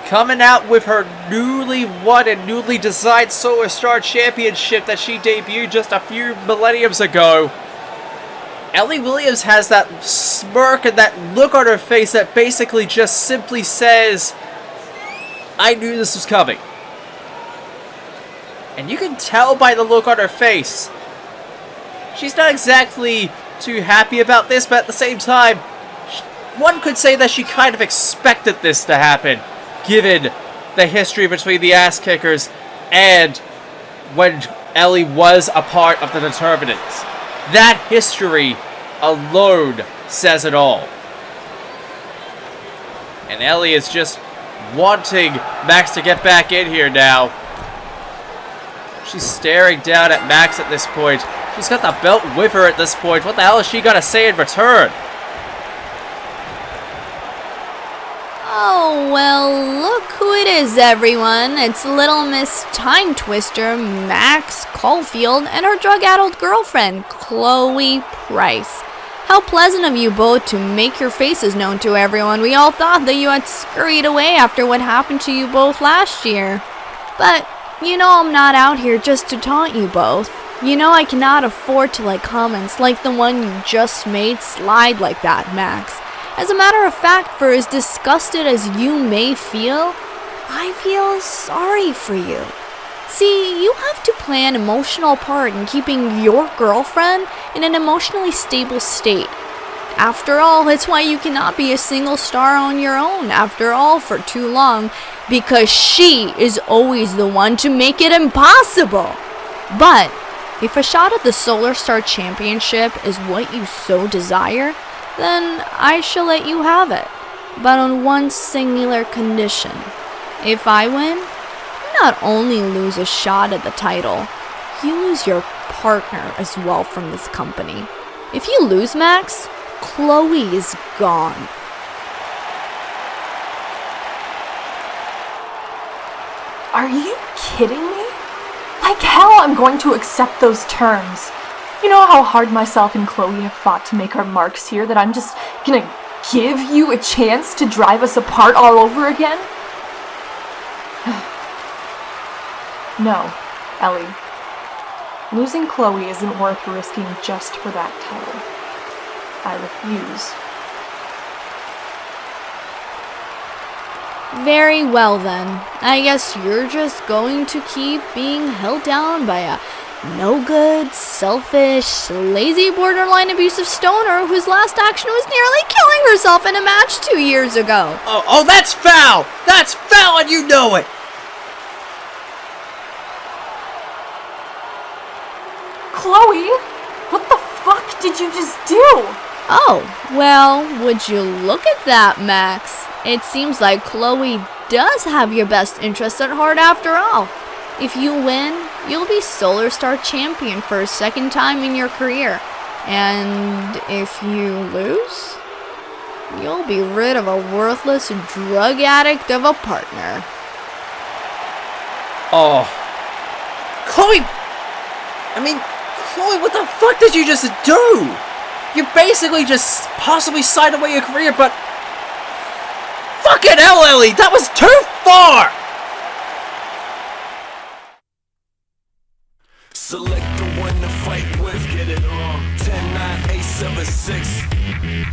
Coming out with her newly won and newly designed Solar Star Championship that she debuted just a few millenniums ago, Ellie Williams has that smirk and that look on her face that basically just simply says, I knew this was coming. And you can tell by the look on her face, she's not exactly too happy about this, but at the same time, one could say that she kind of expected this to happen, given the history between the ass kickers and when Ellie was a part of the Determinants. That history alone says it all. And Ellie is just wanting Max to get back in here now. She's staring down at Max at this point. She's got the belt with her at this point. What the hell is she gonna say in return? Oh, well, look who it is, everyone. It's Little Miss Time Twister, Max Caulfield, and her drug-addled girlfriend, Chloe Price. How pleasant of you both to make your faces known to everyone. We all thought that you had scurried away after what happened to you both last year. But, you know I'm not out here just to taunt you both. You know I cannot afford to let comments like the one you just made slide like that, Max. As a matter of fact, for as disgusted as you may feel, I feel sorry for you. See, you have to play an emotional part in keeping your girlfriend in an emotionally stable state. After all, it's why you cannot be a single star on your own, after all, for too long, because she is always the one to make it impossible. But if a shot at the Solar Star Championship is what you so desire, then I shall let you have it, but on one singular condition. If I win, you not only lose a shot at the title, you lose your partner as well from this company. If you lose, Max, Chloe is gone. Are you kidding me? Like hell I'm going to accept those terms. You know how hard myself and Chloe have fought to make our marks here, that I'm just gonna give you a chance to drive us apart all over again? No, Ellie. Losing Chloe isn't worth risking just for that title. I refuse. Very well then. I guess you're just going to keep being held down by a no good, selfish, lazy, borderline abusive stoner whose last action was nearly killing herself in a match 2 years ago. Oh, that's foul! That's foul and you know it! Chloe, what the fuck did you just do? Oh, well, would you look at that, Max? It seems like Chloe does have your best interests at heart after all. If you win, you'll be Solar Star champion for a second time in your career. And if you lose, you'll be rid of a worthless drug addict of a partner. Oh. Chloe, what the fuck did you just do? You basically just possibly signed away your career, but fucking hell, Ellie, that was too far! Select the one to fight with, get it on. 10, 9, 8, 7, 6.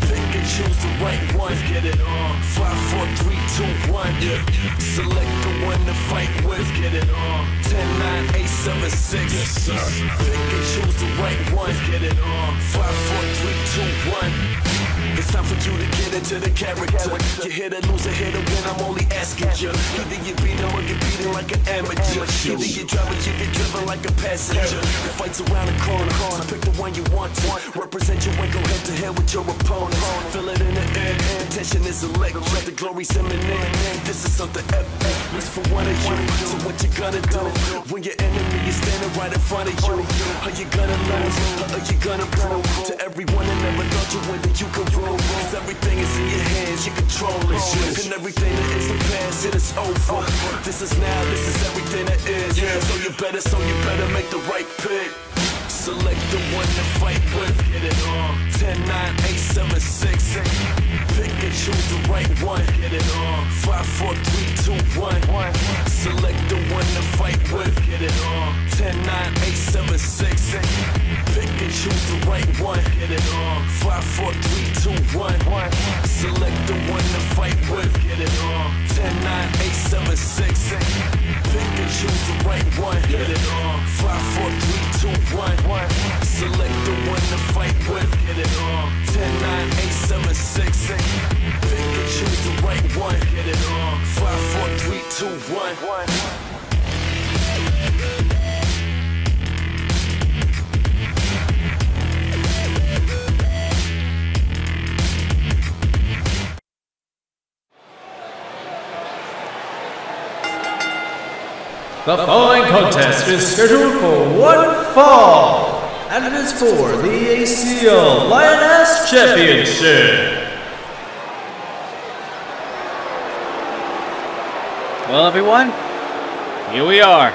Pick and choose the right one, get it on. 5, 4, 3, 2, 1. Yeah. Select the one to fight with, get it on. 10, 9, 8, 7, 6. Yes, sir. Pick and choose the right one, get it on. 5, 4, 3, 2, 1. It's time for you to get into the character. You here to lose or here to win, I'm only asking you. Either you beat him or get beaten like an amateur. Either you drive or you get driven like a passenger. The fight's around the corner, so pick the one you want to. Represent your way, go head to head with your opponent. Feel it in the air, tension is electric. The glory's imminent, this is something epic. Reach for one of you, so what you gonna do? When your enemy is standing right in front of you, are you gonna lose, or are you gonna prove to everyone that never thought you win that you can rule? Cause everything is in your hands, you control it. And everything that is the past, it is over. This is now, this is everything that is. So you better make the right pick. Select the one to fight with, get it on. 10, 9, 8, 7, 6. Pick and choose the right one, get it on. 5, 4, 3, 2, 1. Select the one to fight with, get it on. 10, 9, 8, 7, 6. Pick and choose the right one, get it on. 5, 4, 3, 2, 1. Select the one to fight with, get it on. 10, 9, 8, 7, 6. Pick and choose the right one, get it on. 5, 4, 3, 2, 1. Select the one to fight with, get it on. 10, 9, 8, 7, 6. Pick and choose the right one, get it on. 5, 4, 3, 2, 1. The following contest is scheduled for one fall, and it is for the ACL Lioness Championship. Well, everyone, here we are,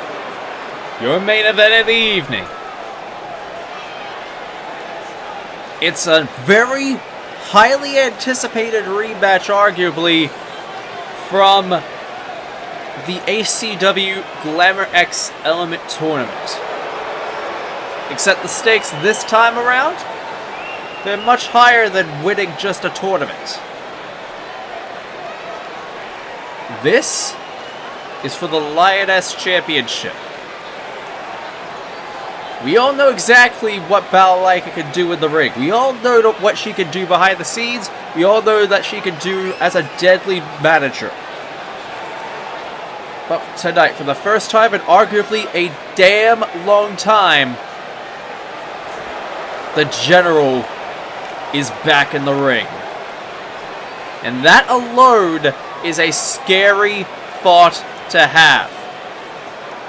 your main event of the evening. It's a very highly anticipated rematch, arguably, from the ACW Glamor X Element Tournament. Except the stakes this time around, they're much higher than winning just a tournament. This is for the Lioness Championship. We all know exactly what Balaika can do in the ring. We all know what she can do behind the scenes. We all know that she can do as a deadly manager. But tonight, for the first time in arguably a damn long time, the General is back in the ring. And that alone is a scary thought to have.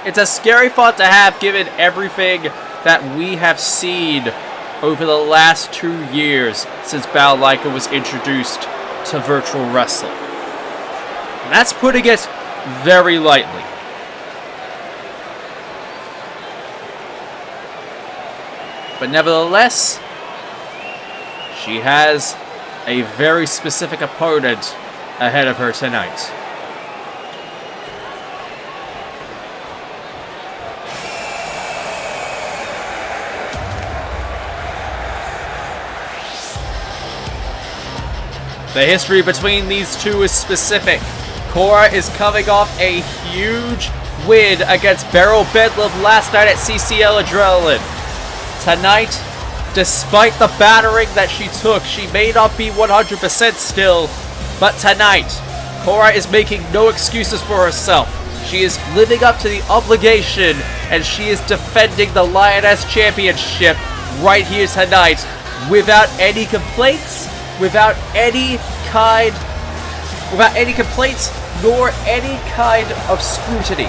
It's a scary thought to have given everything that we have seen over the last 2 years since Balaika was introduced to virtual wrestling. And that's putting it very lightly. But nevertheless, she has a very specific opponent ahead of her tonight. The history between these two is specific. Korra is coming off a huge win against Beryl Bedlam last night at CCL Adrenaline. Tonight, despite the battering that she took, she may not be 100% still, but tonight, Korra is making no excuses for herself. She is living up to the obligation, and she is defending the Lioness Championship right here tonight without any complaints, without any complaints, nor any kind of scrutiny.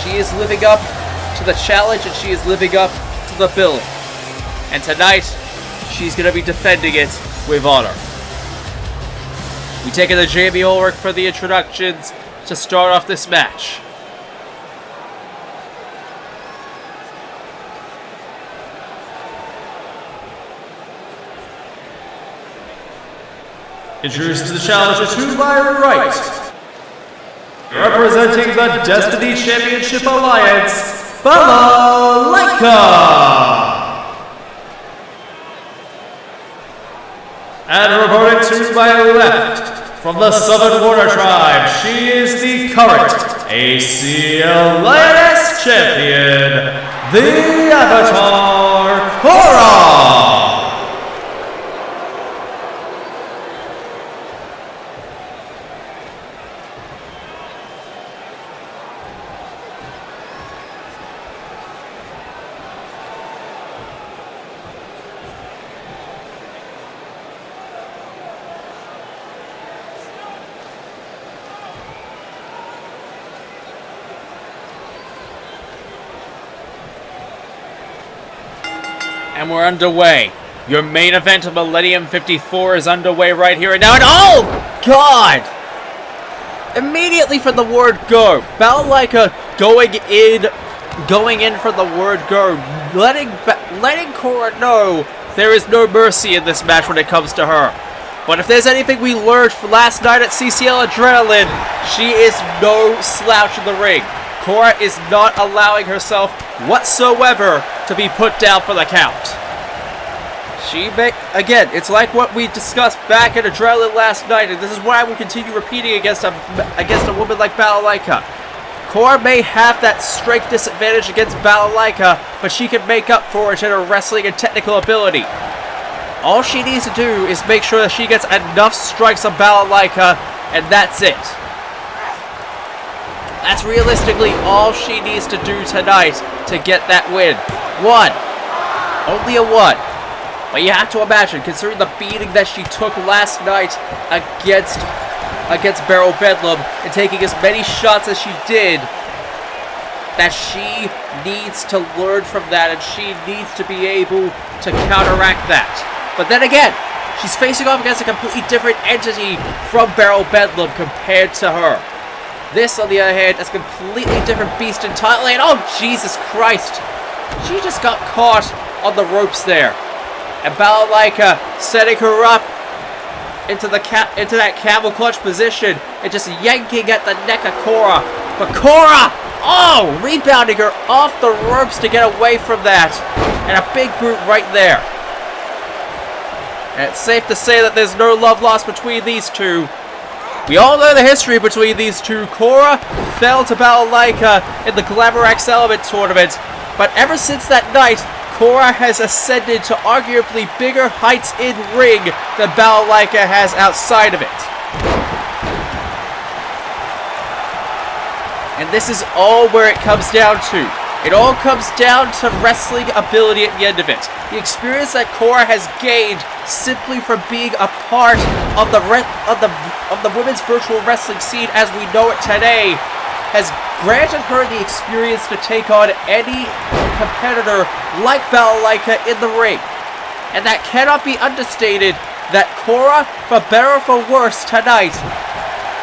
She is living up to the challenge, and she is living up to the billing. And tonight, she's going to be defending it with honor. We take in the Jamie Ulrich for the introductions to start off this match. Introduced to the challenger to my right, representing the Destiny Championship Alliance, Balaika. And her opponent to my left, from the Southern Water Tribe, she is the current ACL Lioness Champion, the Avatar, Korra. And we're underway. Your main event of Millennium 54 is underway right here and now. And oh, God! Immediately from the word go, Balaika going in for the word go, letting Korra know there is no mercy in this match when it comes to her. But if there's anything we learned from last night at CCL Adrenaline, she is no slouch in the ring. Korra is not allowing herself whatsoever to be put down for the count. Again, it's like what we discussed back at Adrenaline last night, and this is why I will continue repeating against a woman like Balaika. Korra may have that strength disadvantage against Balaika, but she can make up for it in her wrestling and technical ability. All she needs to do is make sure that she gets enough strikes on Balaika, and that's it. That's realistically all she needs to do tonight to get that win. One. Only a one. But you have to imagine, considering the beating that she took last night against Beryl Bedlam and taking as many shots as she did, that she needs to learn from that and she needs to be able to counteract that. But then again, she's facing off against a completely different entity from Beryl Bedlam compared to her. This, on the other hand, is a completely different beast entirely, and oh, Jesus Christ! She just got caught on the ropes there. And Balaika setting her up into that camel clutch position and just yanking at the neck of Korra. But Korra, oh, rebounding her off the ropes to get away from that. And a big boot right there. And it's safe to say that there's no love lost between these two. We all know the history between these two. Korra fell to Balaika in the Glamor X Element tournament, but ever since that night, Korra has ascended to arguably bigger heights in ring than Balaika has outside of it. And this is all where it comes down to. It all comes down to wrestling ability at the end of it. The experience that Korra has gained simply from being a part of the women's virtual wrestling scene as we know it today has granted her the experience to take on any competitor like Balaika in the ring. And that cannot be understated that Korra, for better or for worse tonight,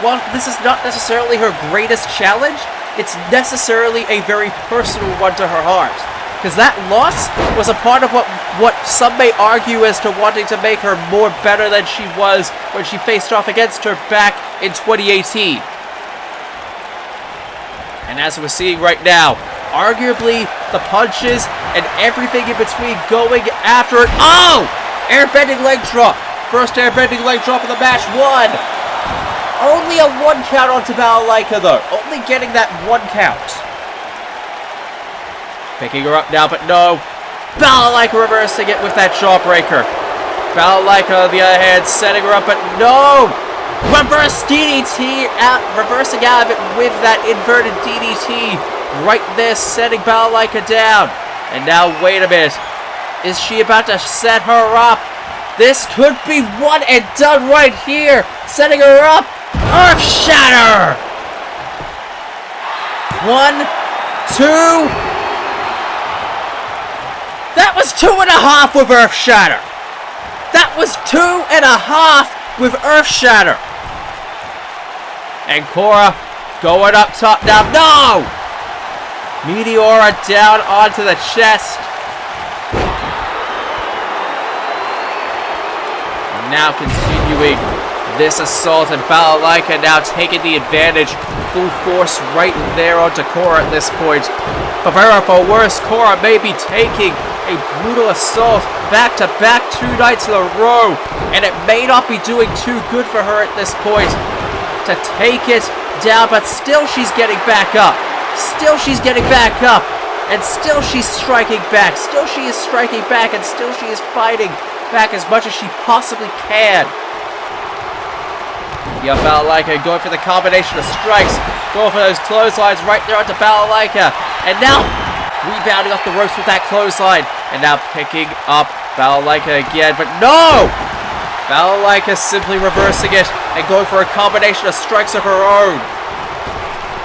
while this is not necessarily her greatest challenge, it's necessarily a very personal one to her heart. Because that loss was a part of what some may argue as to wanting to make her more better than she was when she faced off against her back in 2018. And as we're seeing right now, arguably the punches and everything in between going after it. Oh! Airbending leg drop. First airbending leg drop of the match. One. Only a 1 count onto Balaika though. Only getting that 1 count. Picking her up now, but no. Balaika reversing it with that jawbreaker. Balaika on the other hand setting her up, but no! Reverse DDT, reversing out of it with that inverted DDT. Right there, setting Balaika down. And now, wait a minute. Is she about to set her up? This could be one and done right here. Setting her up. Earth Shatter. 1, 2. That was 2.5 with Earth Shatter. That was 2.5 with Earth Shatter. And Korra going up top now. No! Meteora down onto the chest. And now continuing this assault, and Balaika now taking the advantage. Full force right there onto Korra at this point. For better or for worse, Korra may be taking a brutal assault back-to-back 2 nights in a row. And it may not be doing too good for her at this point to take it down, but still she's getting back up. Still she's getting back up. And still she's striking back. Still she is striking back, and still she is fighting back as much as she possibly can. Yeah, Balaika going for the combination of strikes. Going for those clotheslines right there onto Balaika. And now rebounding off the ropes with that clothesline. And now picking up Balaika again. But no! Balaika simply reversing it and going for a combination of strikes of her own.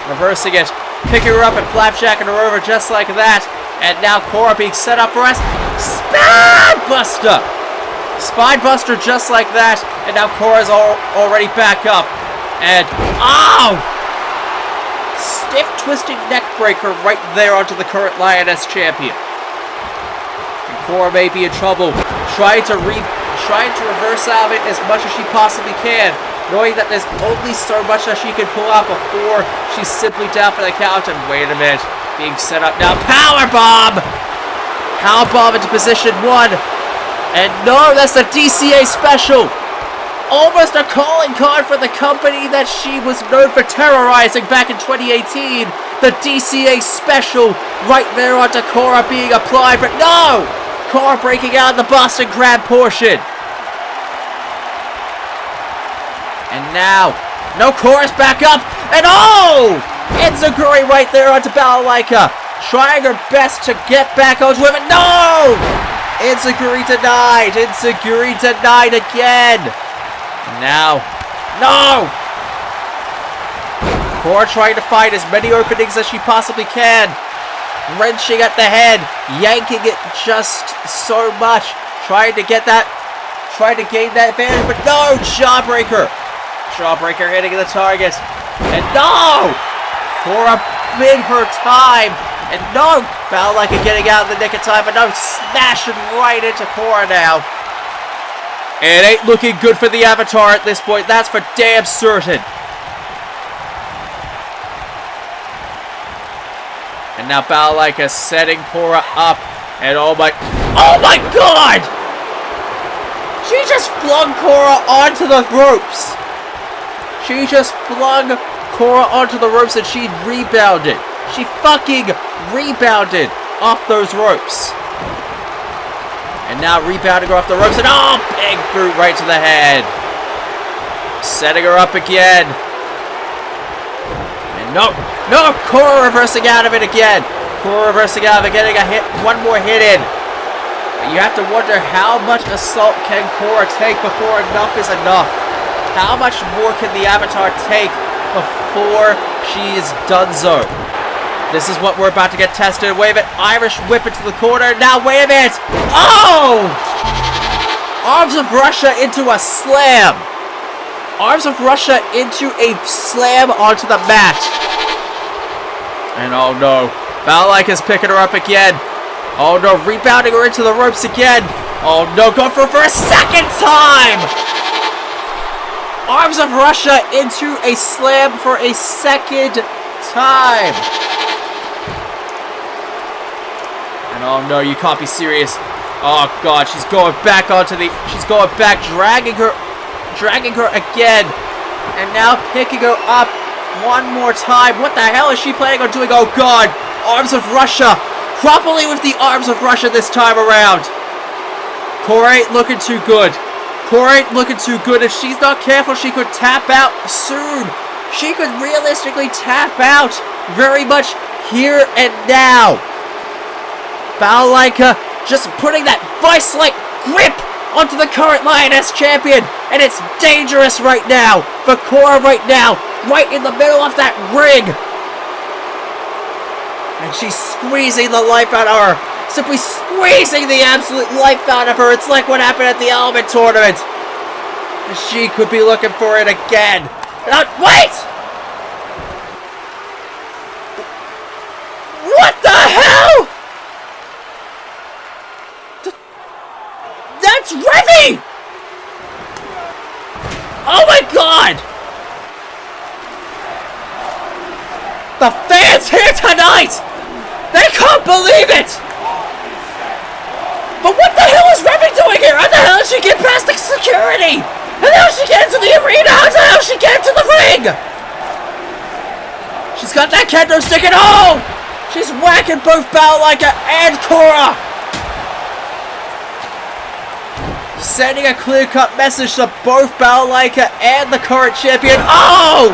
Reversing it, picking her up and flapjacking her over just like that. And now Korra being set up for us. Spinebuster! Spinebuster just like that. And now Korra's already back up. And, oh! Stiff twisting neck breaker right there onto the current Lioness Champion. And Korra may be in trouble. Trying to reverse out of it as much as she possibly can, knowing that there's only so much that she can pull out before she's simply down for the count. And wait a minute, being set up now. Powerbomb! Powerbomb into position 1. And no, that's the DCA special. Almost a calling card for the company that she was known for terrorizing back in 2018. The DCA special right there onto Korra being applied, but no! Korra breaking out the Boston Crab portion. And now, no, Korra's back up, and oh! Enziguri right there onto Balaika. Trying her best to get back onto him, and no! Enziguri denied. Enziguri denied again. Now, no! Korra trying to find as many openings as she possibly can. Wrenching at the head, yanking it just so much. Trying to get that, trying to gain that advantage, but no! Jawbreaker. Jawbreaker hitting the target. And no! Korra bid her time. And no! Balaika getting out in the nick of time, but no! Smashing right into Korra now. It ain't looking good for the Avatar at this point, that's for damn certain. And now Balaika setting Korra up. And oh my god! She just flung Korra onto the ropes. She just flung Korra onto the ropes and she rebounded. She fucking rebounded off those ropes. And now rebounding her off the ropes, and oh, big boot right to the head. Setting her up again. And no, Korra reversing out of it again. Korra reversing out of it, getting a hit, one more hit in. But you have to wonder how much assault can Korra take before enough is enough. How much more can the Avatar take before she is donezo. This is what we're about to get tested. Wait a minute. Irish whip into the corner. Now, wait a minute. Oh! Arms of Russia into a slam. Arms of Russia into a slam onto the mat. And oh no. Balaika's picking her up again. Oh no. Rebounding her into the ropes again. Oh no. Going for a second time. Arms of Russia into a slam for a second time. And oh no, you can't be serious. Oh god, she's going back, dragging her again. And now picking her up one more time. What the hell is she planning on doing? Oh god, Arms of Russia. Properly with the Arms of Russia this time around. Korra ain't looking too good. If she's not careful, she could tap out soon. She could realistically tap out very much here and now. Balaika just putting that vice-like grip onto the current Lioness Champion. And it's dangerous right now for Korra right now. Right in the middle of that ring. And she's squeezing the life out of her. Simply squeezing the absolute life out of her. It's like what happened at the Element Tournament. She could be looking for it again. Wait! What the hell? That's Revy! Oh my god! The fans here tonight! They can't believe it! But what the hell is Revy doing here? How the hell did she get past the security? How the hell did she get into the arena? How the hell did she get into the ring? She's got that kendo stick at home! She's whacking both Balaika and Korra! Sending a clear-cut message to both Balaika and the current champion. Oh!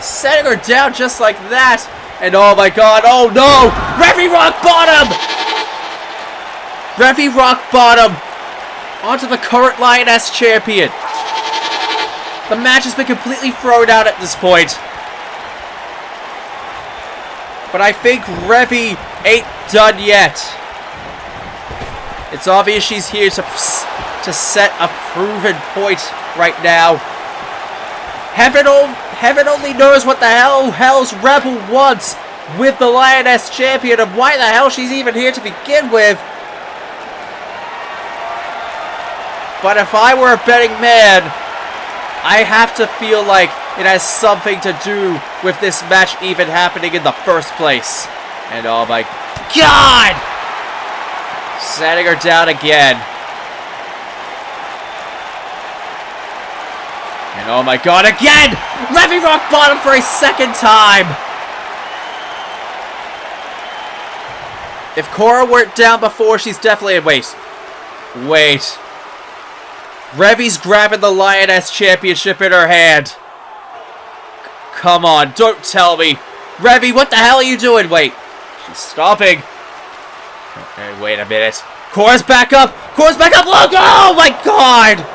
Setting her down just like that. And oh my god, oh no! Revy rock bottom! Revy rock bottom onto the current Lioness Champion. The match has been completely thrown out at this point. But I think Revy ain't done yet. It's obvious she's here to set a proven point right now. Heaven only knows what the hell's Rebel wants with the Lioness Champion and why the hell she's even here to begin with. But if I were a betting man, I have to feel like it has something to do with this match even happening in the first place. And oh my god! Setting her down again. And oh my god, again! Revy rock bottom for a second time! If Korra weren't down before, she's definitely... Wait. Revy's grabbing the Lioness Championship in her hand. Come on, don't tell me. Revy, what the hell are you doing? Wait. She's stopping. Okay, wait a minute. Korra's back up! Korra's back up! Look! Oh my god!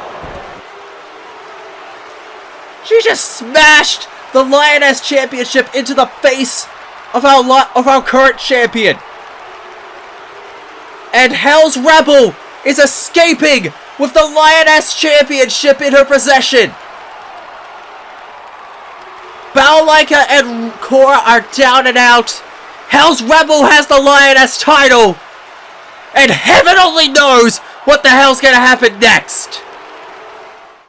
She just smashed the Lioness Championship into the face of our current champion. And Hell's Rebel is escaping with the Lioness Championship in her possession. Balaika and Korra are down and out. Hell's Rebel has the Lioness title. And heaven only knows what the hell's gonna happen next.